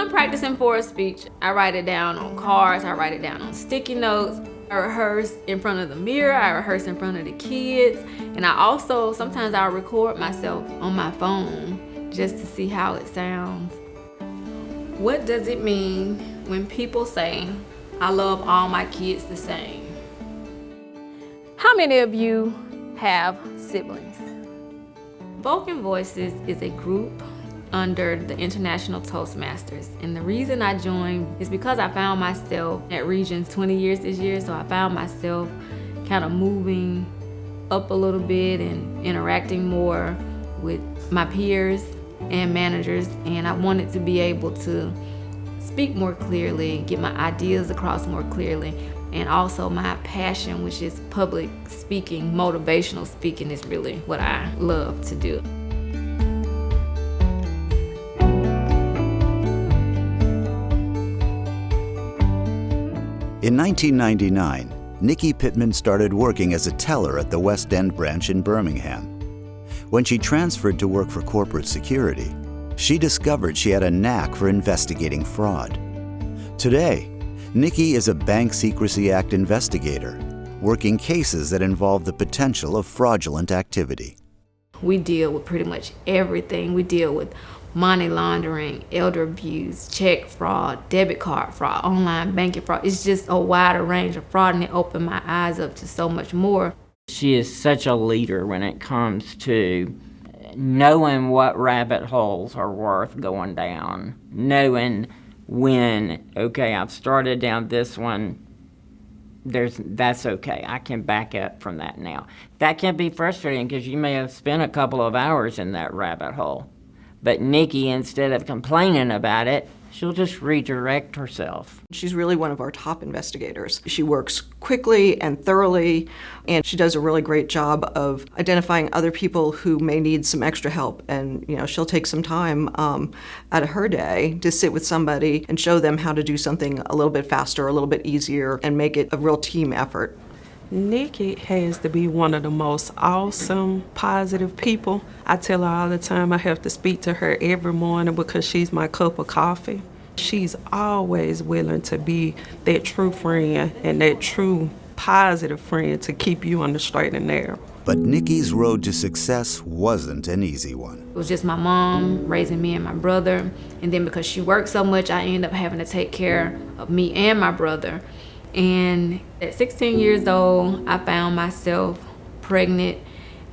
I'm practicing for a speech, I write it down on cards, I write it down on sticky notes. I rehearse in front of the mirror, I rehearse in front of the kids, and I also, sometimes I'll record myself on my phone just to see how it sounds. What does it mean when people say, I love all my kids the same? How many of you have siblings? Spoken Voices is a group under the International Toastmasters. And the reason I joined is because I found myself at Regions 20 years this year, so I found myself kind of moving up a little bit and interacting more with my peers and managers, and I wanted to be able to speak more clearly, get my ideas across more clearly, and also my passion, which is public speaking, motivational speaking, is really what I love to do. In 1999, Nikkie Pittman started working as a teller at the West End branch in Birmingham. When she transferred to work for corporate security, she discovered she had a knack for investigating fraud. Today, Nikkie is a Bank Secrecy Act investigator, working cases that involve the potential of fraudulent activity. We deal with pretty much everything. We deal with money laundering, elder abuse, check fraud, debit card fraud, online banking fraud. It's just a wider range of fraud, and it opened my eyes up to so much more. She is such a leader when it comes to knowing what rabbit holes are worth going down, knowing when, okay, I've started down this one, that's okay, I can back up from that now. That can be frustrating because you may have spent a couple of hours in that rabbit hole. But Nikkie, instead of complaining about it, she'll just redirect herself. She's really one of our top investigators. She works quickly and thoroughly, and she does a really great job of identifying other people who may need some extra help. And she'll take some time out of her day to sit with somebody and show them how to do something a little bit faster, a little bit easier, and make it a real team effort. Nikkie has to be one of the most awesome, positive people. I tell her all the time I have to speak to her every morning because she's my cup of coffee. She's always willing to be that true friend and that true positive friend to keep you on the straight and narrow. But Nikkie's road to success wasn't an easy one. It was just my mom raising me and my brother, and then because she worked so much, I ended up having to take care of me and my brother. And at 16 years old, I found myself pregnant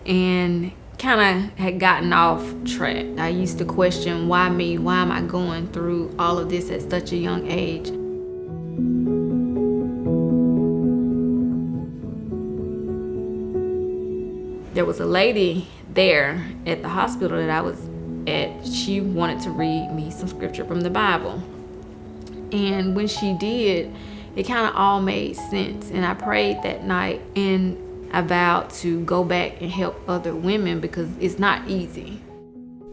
and kind of had gotten off track. I used to question, why me? Why am I going through all of this at such a young age? There was a lady there at the hospital that I was at. She wanted to read me some scripture from the Bible. And when she did, it kind of all made sense. And I prayed that night, and I vowed to go back and help other women because it's not easy.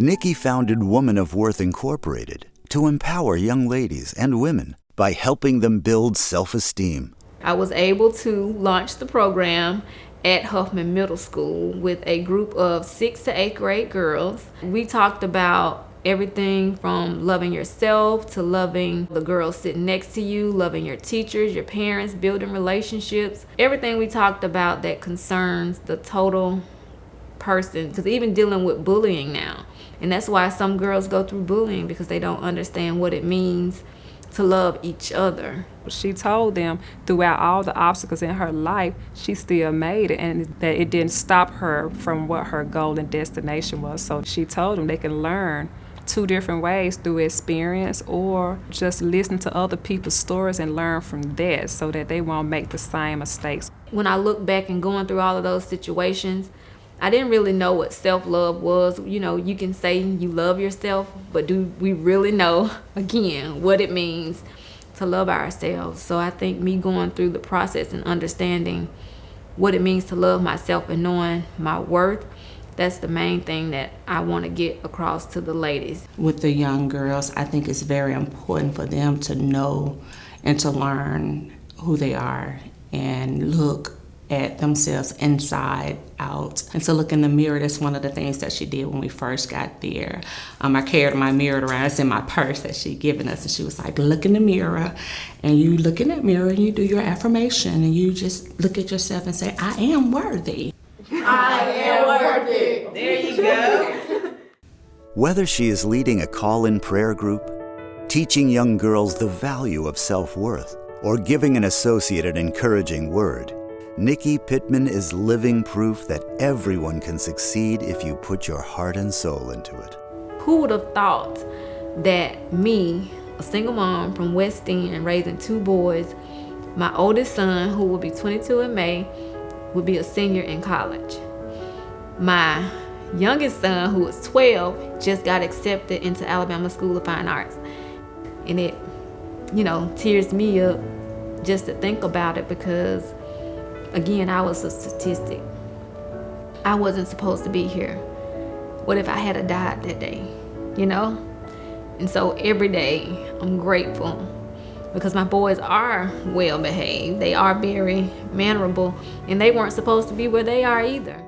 Nikkie founded Woman of Worth Incorporated to empower young ladies and women by helping them build self-esteem. I was able to launch the program at Huffman Middle School with a group of 6th to 8th grade girls. We talked about everything from loving yourself to loving the girls sitting next to you, loving your teachers, your parents, building relationships. Everything we talked about that concerns the total person, because even dealing with bullying now. And that's why some girls go through bullying, because they don't understand what it means to love each other. She told them throughout all the obstacles in her life, she still made it, and that it didn't stop her from what her goal and destination was. So she told them they can learn 2 different ways, through experience or just listen to other people's stories and learn from that so that they won't make the same mistakes. When I look back and going through all of those situations, I didn't really know what self-love was. You can say you love yourself, but do we really know, again, what it means to love ourselves? So I think me going through the process and understanding what it means to love myself and knowing my worth, that's the main thing that I want to get across to the ladies. With the young girls, I think it's very important for them to know and to learn who they are and look at themselves inside out. And to look in the mirror, that's one of the things that she did when we first got there. I carried my mirror around. It's in my purse that she'd given us, and she was like, look in the mirror, and you look in that mirror and you do your affirmation, and you just look at yourself and say, I am worthy. I am worthy. There you go. Whether she is leading a call-in prayer group, teaching young girls the value of self-worth, or giving an associate an encouraging word, Nikkie Pittman is living proof that everyone can succeed if you put your heart and soul into it. Who would have thought that me, a single mom from West End, raising 2 boys, my oldest son, who will be 22 in May, would be a senior in college. My youngest son, who is 12, just got accepted into Alabama School of Fine Arts. And it, tears me up just to think about it, because again, I was a statistic. I wasn't supposed to be here. What if I had died that day, And so every day I'm grateful, because my boys are well behaved. They are very mannerable, and they weren't supposed to be where they are either.